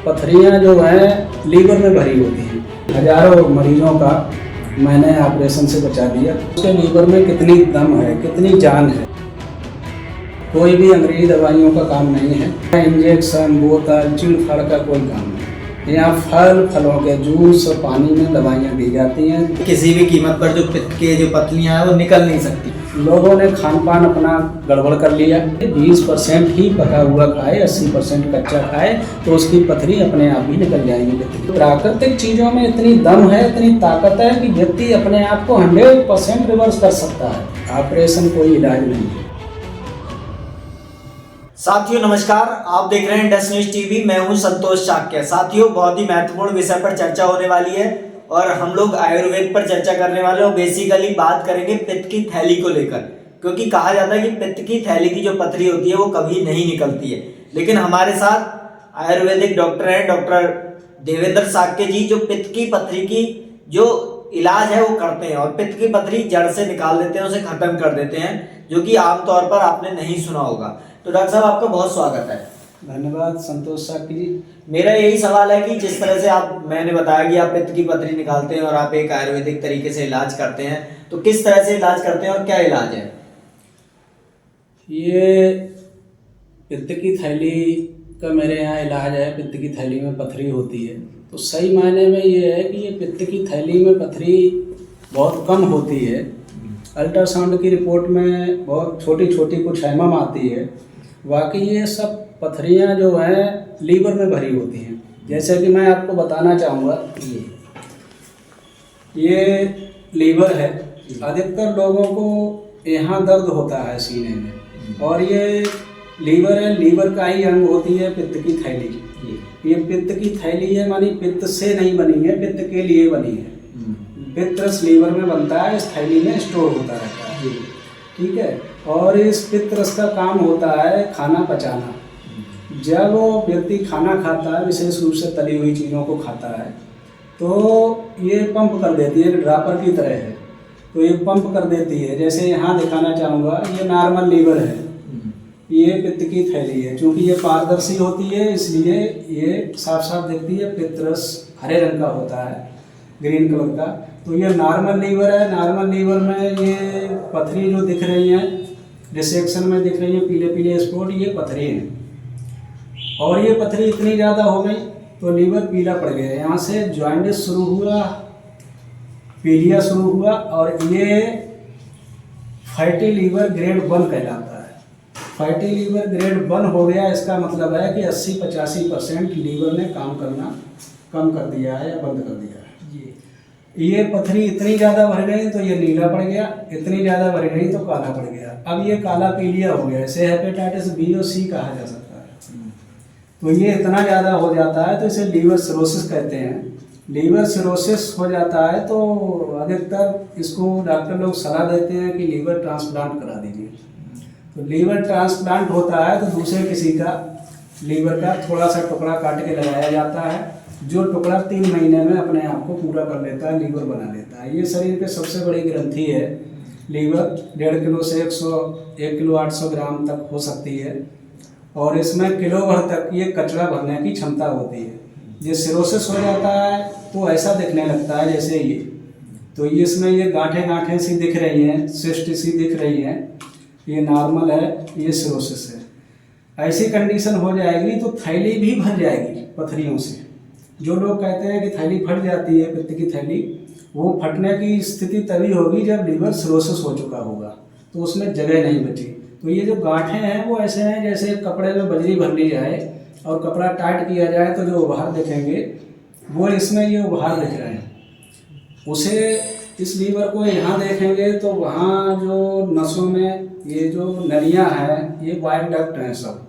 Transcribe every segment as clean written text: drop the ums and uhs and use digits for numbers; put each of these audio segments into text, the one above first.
पथरियाँ जो हैं लीवर में भरी होती हैं। हजारों मरीजों का मैंने ऑपरेशन से बचा दिया। उसके लीवर में कितनी दम है, कितनी जान है। कोई भी अंग्रेजी दवाइयों का काम नहीं है, इंजेक्शन बोतल चिड़फाड़ का कोई काम नहीं। यहाँ फलों के जूस और पानी में दवाइयाँ दी जाती हैं। किसी भी कीमत पर जो पित्त के जो पतलियाँ हैं वो निकल नहीं सकती। लोगों ने खान पान अपना गड़बड़ कर लिया। 20% ही पका हुआ खाए, 80% कच्चा खाए तो उसकी पथरी अपने आप ही निकल जाएगी। प्राकृतिक चीज़ों में इतनी दम है, इतनी ताकत है कि व्यक्ति अपने आप को 100% रिवर्स कर सकता है। ऑपरेशन कोई इलाज नहीं है। साथियों नमस्कार, आप देख रहे हैं इंडस न्यूज टीवी। मैं हूं संतोष चाक्य। साथियों बहुत ही महत्वपूर्ण विषय पर चर्चा होने वाली है और हम लोग आयुर्वेद पर चर्चा करने वाले हैं। बेसिकली बात करेंगे पित्त की थैली को लेकर, क्योंकि कहा जाता है कि पित्त की थैली की जो पथरी होती है वो कभी नहीं निकलती है। लेकिन हमारे साथ आयुर्वेदिक डॉक्टर हैं, डॉक्टर देवेंद्र साक्य जी, जो पित्त की पथरी की जो इलाज है वो करते हैं और पित्त की पथरी जड़ से निकाल देते हैं, उसे खत्म कर देते हैं, जो कि आमतौर पर आपने नहीं सुना होगा। तो डॉक्टर साहब आपका बहुत स्वागत है। धन्यवाद संतोष साक्य जी। मेरा यही सवाल है कि जिस तरह से मैंने बताया कि आप पित्त की पथरी निकालते हैं और आप एक आयुर्वेदिक तरीके से इलाज करते हैं, तो किस तरह से इलाज करते हैं और क्या इलाज है? ये पित्त की थैली का मेरे यहाँ इलाज है। पित्त की थैली में पथरी होती है तो सही मायने में ये है कि ये पित्त की थैली में पथरी बहुत कम होती है। अल्ट्रासाउंड की रिपोर्ट में बहुत छोटी छोटी कुछ एमएम आती है। बाकी ये सब पथरियाँ जो हैं लीवर में भरी होती हैं। जैसे कि मैं आपको बताना चाहूँगा, ये लीवर है। अधिकतर लोगों को यहाँ दर्द होता है सीने में, और ये लीवर है। लीवर का ही अंग होती है पित्त की थैली। ये पित्त की थैली है, मानी पित्त से नहीं बनी है, पित्त के लिए बनी है। पित्त रस लीवर में बनता है, इस थैली में स्टोर होता रहता है। ठीक है। और इस पित्त रस का काम होता है खाना पचाना। जब वो व्यक्ति खाना खाता है, विशेष रूप से तली हुई चीज़ों को खाता है, तो ये पंप कर देती है, ड्रापर की तरह है। तो ये पंप कर देती है। जैसे यहाँ दिखाना चाहूँगा, ये नॉर्मल लीवर है, ये पित्त की थैली है। क्योंकि ये पारदर्शी होती है इसलिए ये साफ साफ दिखती है। पित्त रस हरे रंग का होता है, ग्रीन कलर का। तो ये नॉर्मल लीवर है। नॉर्मल लीवर में ये पथरी जो दिख रही है, डिसेक्शन में दिख रही है पीले पीले स्पॉट, ये पथरी है। और ये पथरी इतनी ज़्यादा हो गई तो लीवर पीला पड़ गया। यहाँ से जॉइंटिस शुरू हुआ, पीलिया शुरू हुआ, और ये फैटी लीवर ग्रेड 1 कहलाता है। फैटी लीवर ग्रेड 1 हो गया, इसका मतलब है कि 80-85% लीवर ने काम करना कम कर दिया है या बंद कर दिया है। ये पथरी इतनी ज़्यादा भर गई तो ये नीला पड़ गया, इतनी ज़्यादा भर गई तो काला पड़ गया। अब ये काला पीलिया हो गया। इसे हेपेटाइटिस बी और सी कहा जा सकता है। तो ये इतना ज़्यादा हो जाता है तो इसे लीवर सिरोसिस कहते हैं। लीवर सिरोसिस हो जाता है तो अधिकतर इसको डॉक्टर लोग सलाह देते हैं कि लीवर ट्रांसप्लांट करा दीजिए। तो लीवर ट्रांसप्लांट होता है तो दूसरे किसी का लीवर का थोड़ा सा टुकड़ा काट के लगाया जाता है, जो टुकड़ा 3 महीने में अपने आप को पूरा कर लेता है, लीवर बना लेता है। ये शरीर की सबसे बड़ी ग्रंथि है। लीवर 1.5 किलो से 1 किलो 800 ग्राम तक हो सकती है, और इसमें किलो भर तक ये कचरा भरने की क्षमता होती है। ये सिरोसिस हो जाता है तो ऐसा दिखने लगता है जैसे ये, तो ये इसमें ये गांठें सी दिख रही हैं, सिस्ट सी दिख रही हैं, ये नॉर्मल है, ये सिरोसिस है। ऐसी कंडीशन हो जाएगी तो थैली भी भर जाएगी पथरियों से। जो लोग कहते हैं कि थैली फट जाती है, पित्त की थैली, वो फटने की स्थिति तभी होगी जब लीवर सिरोसिस हो चुका होगा, तो उसमें जगह नहीं बची। तो ये जो गांठें हैं वो ऐसे हैं जैसे कपड़े में बजरी भर ली जाए और कपड़ा टाइट किया जाए तो जो उभार दिखेंगे वो इसमें ये उभार दिख रहे हैं। उसे इस लीवर को यहाँ देखेंगे तो वहाँ जो नसों में ये जो नलियाँ हैं, ये वाइट डक्ट हैं, सब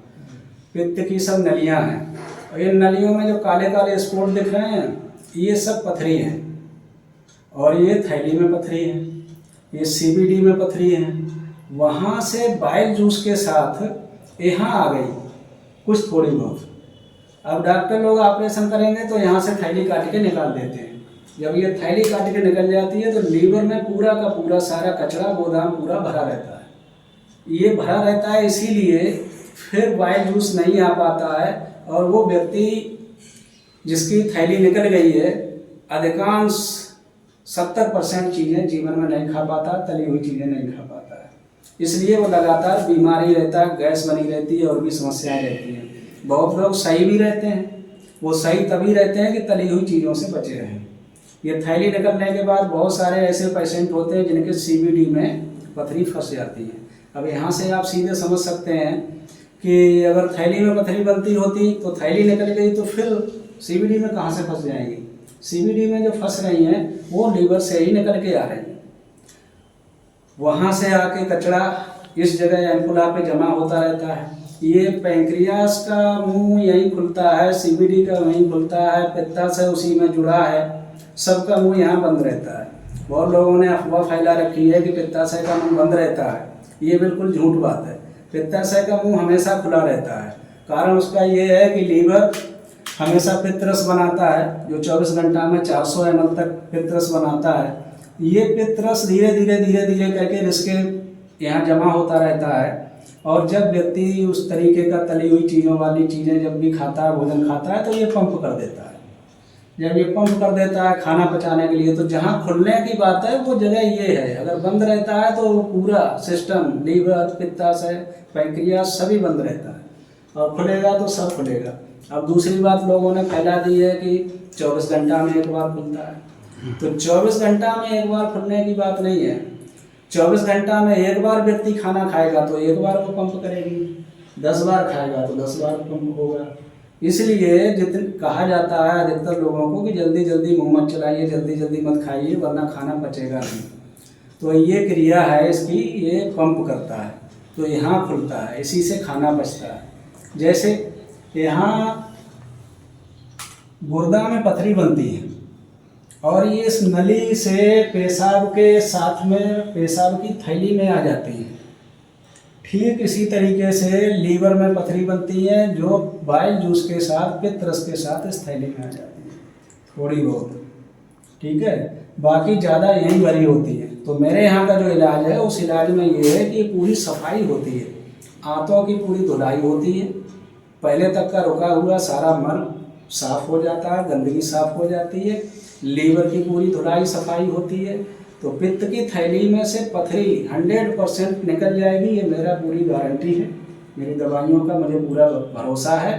पित्त की सब नलियाँ हैं। और इन नलियों में जो काले काले स्पॉट दिख रहे हैं, ये सब पथरी हैं। और ये थैली में पथरी है, ये सीबीडी में पथरी है। वहाँ से बाइल जूस के साथ यहाँ आ गई कुछ थोड़ी बहुत। अब डॉक्टर लोग ऑपरेशन करेंगे तो यहाँ से थैली काट के निकाल देते हैं। जब ये थैली काट के निकल जाती है तो लीवर में पूरा का पूरा सारा कचरा गोदाम पूरा भरा रहता है। ये भरा रहता है, इसीलिए फिर बाइल जूस नहीं आ पाता है और वो व्यक्ति जिसकी थैली निकल गई है, अधिकांश 70% चीज़ें जीवन में नहीं खा पाता, तली हुई चीज़ें नहीं खा पाता है। इसलिए वो लगातार बीमारी रहता है, गैस बनी रहती है और भी समस्याएं रहती हैं। बहुत लोग सही भी रहते हैं, वो सही तभी रहते हैं कि तली हुई चीज़ों से बचे रहें। ये थैली निकलने के बाद बहुत सारे ऐसे पेशेंट होते हैं जिनके CVD में पथरी फंस जाती है। अब यहाँ से आप सीधे समझ सकते हैं कि अगर थैली में पथरी बनती होती तो थैली निकल गई तो फिर CVD में कहाँ से फंस जाएंगी। CVD में जो फंस रही हैं वो लीवर से ही निकल के आ रही हैं। वहाँ से आके कचरा इस जगह एम्पुला पे जमा होता रहता है। ये पैंक्रियास का मुंह यहीं खुलता है, CVD का वहीं खुलता है, पित्ताशय उसी में जुड़ा है, सबका मुंह यहाँ बंद रहता है। बहुत लोगों ने अफवाह फैला रखी है कि पित्ताशय का मुंह बंद रहता है। ये बिल्कुल झूठ बात है। पित्ताशय का मुंह हमेशा खुला रहता है। कारण उसका ये है कि लीवर हमेशा पित्तरस बनाता है, जो 24 घंटा में 400 ml तक पित्तरस बनाता है। ये पित्तरस धीरे धीरे करके इसके यहाँ जमा होता रहता है और जब व्यक्ति उस तरीके का तली हुई चीज़ों वाली चीज़ें जब भी खाता है, भोजन खाता है, तो ये पंप कर देता है। जब ये पंप कर देता है खाना पचाने के लिए, तो जहाँ खुलने की बात है वो जगह ये है। अगर बंद रहता है तो पूरा सिस्टम, लीवर, पित्ताशय, पैंक्रियास सभी बंद रहता है, और खुलेगा तो सब खुलेगा। अब दूसरी बात लोगों ने फैला दी है कि 24 घंटा में एक बार खुलता है। तो 24 घंटा में एक बार खुलने की बात नहीं है। 24 घंटा में एक बार व्यक्ति खाना खाएगा तो एक बार वो पंप करेगी, 10 बार खाएगा तो 10 बार पंप होगा। इसलिए जितने कहा जाता है अधिकतर लोगों को कि जल्दी जल्दी मुँह मत चलाइए, जल्दी जल्दी मत खाइए, वरना खाना पचेगा नहीं। तो ये क्रिया है इसकी, ये पंप करता है तो यहाँ खुलता है, इसी से खाना पचता है। जैसे यहाँ गुर्दा में पथरी बनती है और ये इस नली से पेशाब के साथ में पेशाब की थैली में आ जाती है। ठीक इसी तरीके से लीवर में पथरी बनती है जो बाइल जूस के साथ, पित्तरस के साथ इस थैली में आ जाती है थोड़ी बहुत, ठीक है। बाकी ज़्यादा यहीं भरी होती है। तो मेरे यहाँ का जो इलाज है उस इलाज में ये है कि पूरी सफाई होती है, आंतों की पूरी धुलाई होती है, पहले तक का रुका हुआ सारा मल साफ हो जाता है, गंदगी साफ हो जाती है, लीवर की पूरी धुलाई सफाई होती है, तो पित्त की थैली में से पथरी 100% निकल जाएगी। ये मेरा पूरी गारंटी है, मेरी दवाइयों का मुझे पूरा भरोसा है।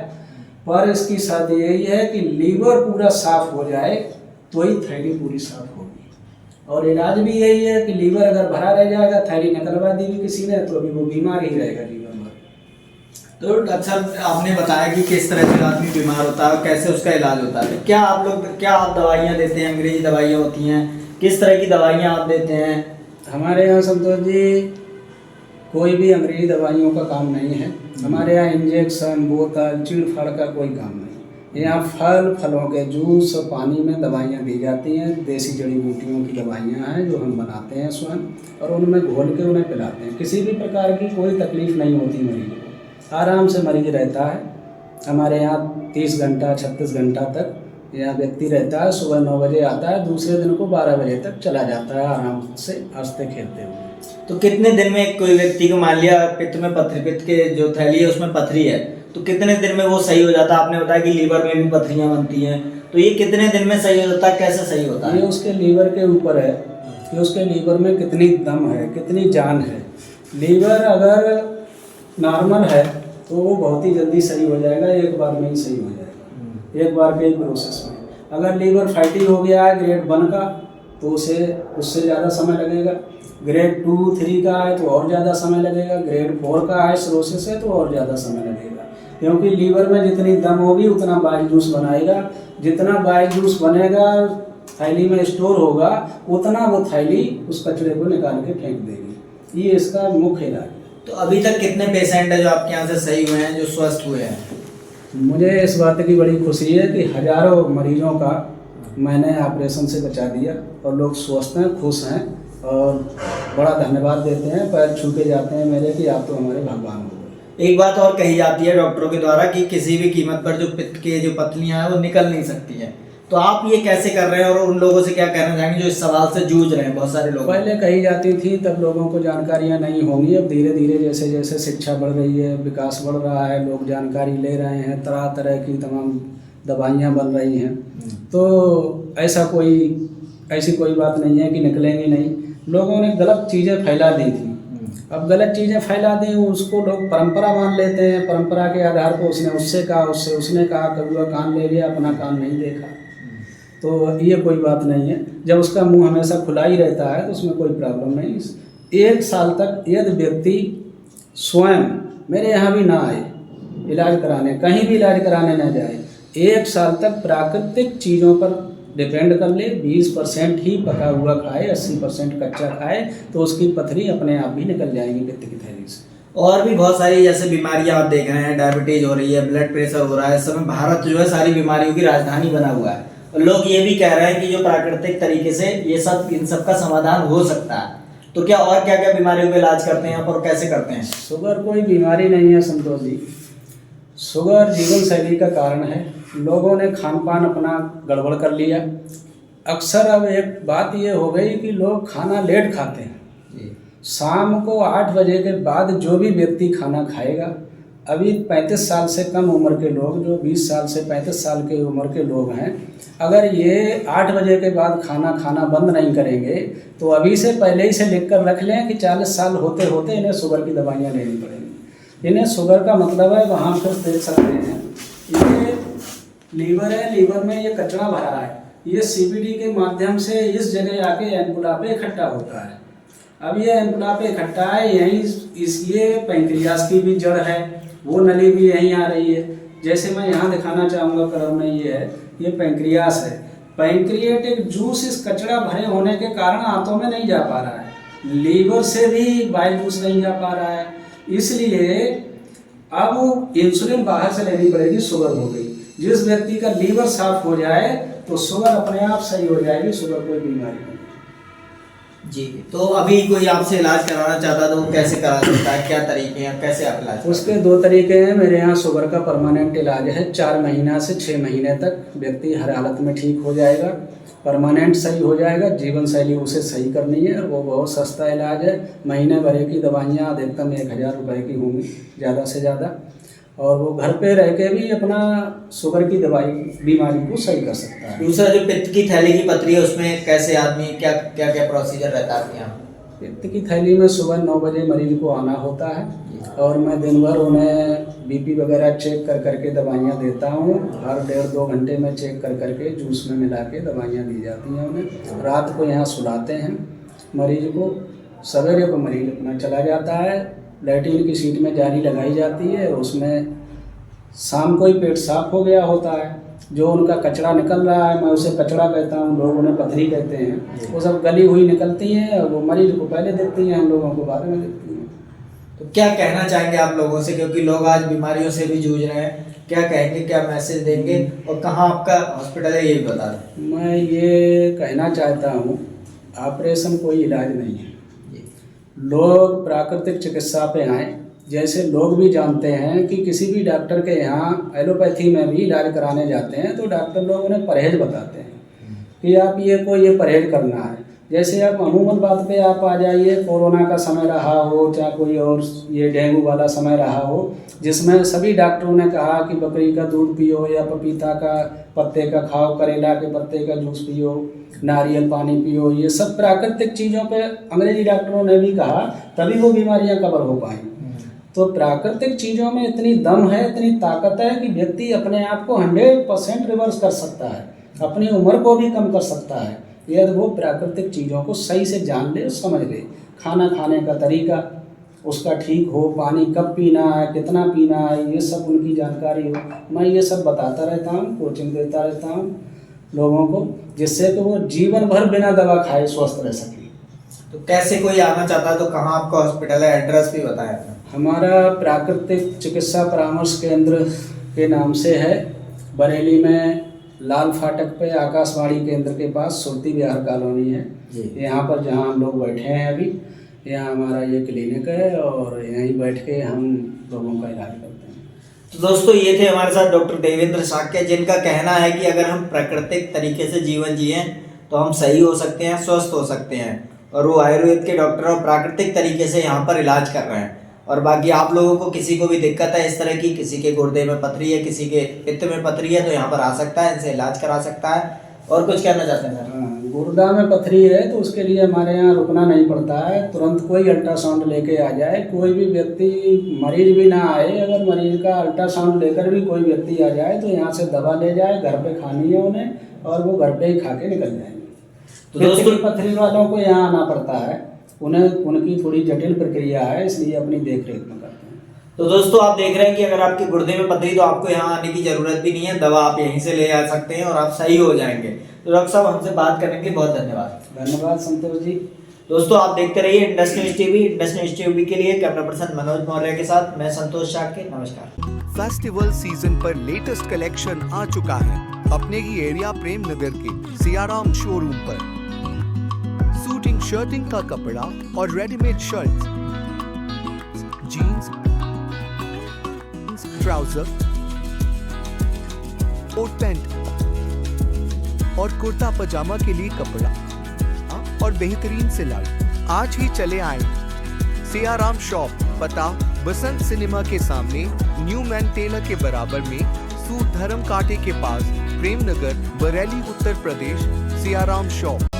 पर इसकी शर्त यही है कि लीवर पूरा साफ हो जाए तो ही थैली पूरी साफ होगी। और इलाज भी यही है कि लीवर अगर भरा रह जाएगा, थैली निकलवा दी किसी ने, तो अभी वो बीमार ही रहेगा लीवर में। तो डॉक्टर साहब आपने बताया कि किस तरह से आदमी बीमार होता है और कैसे उसका इलाज होता है। क्या आप दवाइयाँ देते हैं? अंग्रेजी दवाइयाँ होती हैं, किस तरह की दवाइयाँ आप देते हैं? हमारे यहाँ संतोष जी कोई भी अंग्रेजी दवाइयों का काम नहीं है। हमारे यहाँ इंजेक्शन, बोतल, चीड़-फाड़ का कोई काम नहीं। यहाँ फलों के जूस और पानी में दवाइयाँ दी जाती हैं। देसी जड़ी बूटियों की दवाइयाँ हैं जो हम बनाते हैं स्वयं, और उनमें घोल के उन्हें पिलाते हैं। किसी भी प्रकार की कोई तकलीफ नहीं होती मरीज को, आराम से मरीज रहता है। हमारे यहाँ 30 घंटा 36 घंटा तक यहाँ व्यक्ति रहता है। सुबह 9 बजे आता है, दूसरे दिन को 12 बजे तक चला जाता है आराम से हंसते खेलते हुए। तो कितने दिन में कोई व्यक्ति को मान लिया पित्त में पथरी, पित्त के जो थैली है उसमें पथरी है, तो कितने दिन में वो सही हो जाता है? आपने बताया कि लीवर में भी पथरियाँ बनती हैं, तो ये कितने दिन में सही हो जाता है, कैसे सही होता है? ये उसके लीवर के ऊपर है कि उसके लीवर में कितनी दम है, कितनी जान है। लीवर अगर नॉर्मल है तो वो बहुत ही जल्दी सही हो जाएगा, एक बार में ही सही हो जाएगा, एक बार के ही प्रोसेस में। अगर लीवर फैटी हो गया है ग्रेड 1 का तो उससे ज़्यादा समय लगेगा। ग्रेड 2, 3 का है तो और ज़्यादा समय लगेगा। ग्रेड 4 का है सिरोसिस है तो और ज़्यादा समय लगेगा, क्योंकि लीवर में जितनी दम होगी उतना बाइल जूस बनाएगा। जितना बाइल जूस बनेगा थैली में स्टोर होगा, उतना वो थैली उस कचरे को निकाल के फेंक देगी। ये इसका मुख्य इलाज है। तो अभी तक कितने पेशेंट है जो आपके यहाँ से सही हुए हैं, जो स्वस्थ हुए हैं? मुझे इस बात की बड़ी खुशी है कि हज़ारों मरीजों का मैंने ऑपरेशन से बचा दिया और लोग स्वस्थ हैं, खुश हैं और बड़ा धन्यवाद देते हैं, पैर छू के जाते हैं मेरे कि आप तो हमारे भगवान हो गए। एक बात और कही जाती है डॉक्टरों के द्वारा कि किसी भी कीमत पर जो पित्त के जो पथरियाँ हैं वो निकल नहीं सकती हैं, तो आप ये कैसे कर रहे हैं और उन लोगों से क्या कहना चाहेंगे जो इस सवाल से जूझ रहे हैं? बहुत सारे लोग पहले कही जाती थी तब लोगों को जानकारियाँ नहीं होंगी। अब धीरे धीरे जैसे जैसे शिक्षा बढ़ रही है, विकास बढ़ रहा है, लोग जानकारी ले रहे हैं, तरह तरह की तमाम दवाइयाँ बन रही हैं। तो ऐसी कोई बात नहीं है कि निकलेंगी नहीं। लोगों ने गलत चीज़ें फैला दी थी, अब गलत चीज़ें फैला दी, उसको लोग परंपरा मान लेते हैं। परंपरा के आधार पर उसने उससे कहा, उसने कहा, कौवा कान ले लिया, अपना कान नहीं देखा। तो ये कोई बात नहीं है। जब उसका मुंह हमेशा खुला ही रहता है तो उसमें कोई प्रॉब्लम नहीं। 1 साल तक यदि व्यक्ति स्वयं मेरे यहाँ भी ना आए इलाज कराने, कहीं भी इलाज कराने ना जाए, 1 साल तक प्राकृतिक चीज़ों पर डिपेंड कर ले, 20% ही पका हुआ खाए, 80% कच्चा खाए, तो उसकी पथरी अपने आप भी निकल जाएगी पित्त की थैली से। और भी बहुत सारी जैसे बीमारियां आप देख रहे हैं, डायबिटीज हो रही है, ब्लड प्रेशर हो रहा है। इस समय भारत जो है सारी बीमारियों की राजधानी बना हुआ है, और लोग ये भी कह रहे हैं कि जो प्राकृतिक तरीके से इन सब का समाधान हो सकता है। तो क्या और क्या क्या बीमारियों का इलाज करते हैं आप और कैसे करते हैं? शुगर कोई बीमारी नहीं है संतोष जी। शुगर जीवन शैली का कारण है। लोगों ने खान पान अपना गड़बड़ कर लिया। अक्सर अब एक बात ये हो गई कि लोग खाना लेट खाते हैं। शाम को 8 बजे के बाद जो भी व्यक्ति खाना खाएगा, अभी 35 साल से कम उम्र के लोग, जो 20 साल से 35 साल के उम्र के लोग हैं, अगर ये 8 बजे के बाद खाना खाना बंद नहीं करेंगे तो अभी से पहले ही से लिख कर रख लें कि 40 साल होते होते इन्हें शुगर की दवाइयाँ लेनी पड़ेंगी। इन्हें शुगर का मतलब है, वहाँ पर देख सकते हैं ये लीवर है, लीवर में ये कचरा भरा है, ये सीबीडी के माध्यम से इस जगह आके एम्पुला पे इकट्ठा होता है। अब ये एम्पुला पे इकट्ठा है, यहीं ये पैंक्रियास की भी जड़ है, वो नली भी यहीं आ रही है। जैसे मैं यहाँ दिखाना चाहूँगा कलम में, ये है, ये पैंक्रियास है। पैंक्रियाटिक जूस इस कचरा भरे होने के कारण आंतों में नहीं जा पा रहा है, लीवर से भी बाइल जूस नहीं जा पा रहा है, इसलिए अब इंसुलिन बाहर से लेनी पड़ेगी। शुगर हो गई, जिस व्यक्ति का लीवर साफ हो जाए तो शुगर अपने आप सही हो जाएगी, शुगर कोई बीमारी नहीं जी। तो अभी कोई आपसे इलाज कराना चाहता तो वो कैसे करा सकता है, क्या तरीके हैं, कैसे आप इलाज? उसके 2 तरीके हैं। मेरे यहाँ शुगर का परमानेंट इलाज है, 4 महीना से 6 महीने तक व्यक्ति हर हालत में ठीक हो जाएगा, परमानेंट सही हो जाएगा। जीवन शैली उसे सही करनी है, वो बहुत सस्ता इलाज है। महीने भर की दवाइयाँ अधिकतम 1000 रुपये की होंगी ज़्यादा से ज़्यादा, और वो घर पे रह के भी अपना शुगर की दवाई बीमारी को सही कर सकता है। दूसरा जो पित्त की थैली की पथरी है, उसमें कैसे आदमी क्या क्या क्या प्रोसीजर रहता है आपके यहाँ? पित्त की थैली में सुबह 9 बजे मरीज को आना होता है, और मैं दिन भर उन्हें बीपी वगैरह चेक कर करके दवाइयाँ देता हूँ। हर 1.5-2 घंटे में चेक कर करके जूस में मिला के दवाइयाँ दी जाती हैं उन्हें। रात को यहाँ सुलाते हैं मरीज को, सवेरे को मरीज अपना चला जाता है। लैट्रिन की सीट में जाली लगाई जाती है, उसमें शाम को ही पेट साफ हो गया होता है। जो उनका कचरा निकल रहा है, मैं उसे कचरा कहता हूँ, लोग उन्हें पथरी कहते हैं, वो सब गली हुई निकलती हैं, और वो मरीज को पहले देखती हैं, हम लोगों को बाद में देखती हैं। तो क्या कहना चाहेंगे आप लोगों से, क्योंकि लोग आज बीमारियों से भी जूझ रहे हैं, क्या कहेंगे, क्या मैसेज देंगे, और कहाँ आपका हॉस्पिटल है ये भी बता दें? मैं ये कहना चाहता हूँ, ऑपरेशन कोई इलाज नहीं है। लोग प्राकृतिक चिकित्सा पे आएँ। जैसे लोग भी जानते हैं कि किसी भी डॉक्टर के यहाँ एलोपैथी में भी इलाज कराने जाते हैं तो डॉक्टर लोग उन्हें परहेज बताते हैं कि आप ये परहेज करना है। जैसे आप अमूमन बात पे आप आ जाइए, कोरोना का समय रहा हो, चाहे कोई और ये डेंगू वाला समय रहा हो, जिसमें सभी डॉक्टरों ने कहा कि बकरी का दूध पियो, या पपीता का पत्ते का खाओ, करेला के पत्ते का जूस पियो, नारियल पानी पियो, ये सब प्राकृतिक चीज़ों पे अंग्रेजी डॉक्टरों ने भी कहा, तभी वो बीमारियां कवर हो पाई। तो प्राकृतिक चीज़ों में इतनी दम है, इतनी ताकत है कि व्यक्ति अपने आप को 100% रिवर्स कर सकता है, अपनी उम्र को भी कम कर सकता है, यदि वो प्राकृतिक चीज़ों को सही से जान ले, समझ ले। खाना खाने का तरीका उसका ठीक हो, पानी कब पीना है, कितना पीना है, ये सब उनकी जानकारी हो। मैं ये सब बताता रहता हूँ, कोचिंग देता रहता हूँ लोगों को, जिससे कि वो जीवन भर बिना दवा खाए स्वस्थ रह सकें। तो कैसे कोई आना चाहता है तो कहाँ आपका हॉस्पिटल है, एड्रेस भी बताएं? हमारा प्राकृतिक चिकित्सा परामर्श केंद्र के नाम से है, बरेली में लाल फाटक पे आकाशवाणी केंद्र के पास सुरती विहार कॉलोनी है। यहाँ पर जहाँ हम लोग बैठे हैं अभी, यहाँ हमारा ये क्लिनिक है, और यहीं बैठ के हम लोगों का इलाज करते हैं। तो दोस्तों, ये थे हमारे साथ डॉक्टर देवेंद्र शाक्य, जिनका कहना है कि अगर हम प्राकृतिक तरीके से जीवन जिए तो हम सही हो सकते हैं, स्वस्थ हो सकते हैं, और वो आयुर्वेद के डॉक्टर और प्राकृतिक तरीके से यहाँ पर इलाज कर रहे हैं। और बाकी आप लोगों को किसी को भी दिक्कत है इस तरह की, किसी के गुर्दे में पथरी है, किसी के पित्त में पथरी है, तो यहाँ पर आ सकता है, इनसे इलाज करा सकता है। और कुछ कहना चाहते हैं सर? हाँ, गुर्दा में पथरी है तो उसके लिए हमारे यहाँ रुकना नहीं पड़ता है, तुरंत कोई अल्ट्रासाउंड लेके आ जाए। कोई भी व्यक्ति, मरीज भी ना आए, अगर मरीज का अल्ट्रासाउंड लेकर भी कोई व्यक्ति आ जाए तो यहाँ से दवा ले जाए, घर पे खानी है उन्हें, और वो घर पे ही खा के निकल जाएंगे। तो पित्त दोस्तों की पथरी वालों को यहाँ आना पड़ता है, उन्हें उनकी थोड़ी जटिल प्रक्रिया है, इसलिए अपनी देख रेख में करते हैं। तो दोस्तों आप देख रहे हैं कि अगर आपके गुर्दे में पथरी तो आपको यहाँ आने की जरूरत भी नहीं है, दवा आप यहीं से ले आ सकते हैं और आप सही हो जाएंगे। तो डॉक्टर साहब हमसे बात करने के लिए बहुत धन्यवाद। धन्यवाद संतोष जी। दोस्तों आप देखते रहिए Indus news TV. Indus news TV के लिए कैमरा पर्सन मनोज मौर्य के साथ मैं संतोष शाक्य। नमस्कार। फेस्टिवल सीजन पर लेटेस्ट कलेक्शन आ चुका है अपने ही एरिया प्रेम नगर के सियाराम शोरूम पर। सूटिंग शर्टिंग का कपड़ा और readymade shirt, jeans, trouser, coat pant और कुर्ता पजामा के लिए कपड़ा और बेहतरीन सिलाई। आज ही चले आए सियाराम शॉप, पता बसंत सिनेमा के सामने, न्यू मैन टेलर के बराबर में, सूट धर्म कांटे के पास, प्रेम नगर, बरेली, उत्तर प्रदेश। सियाराम शॉप।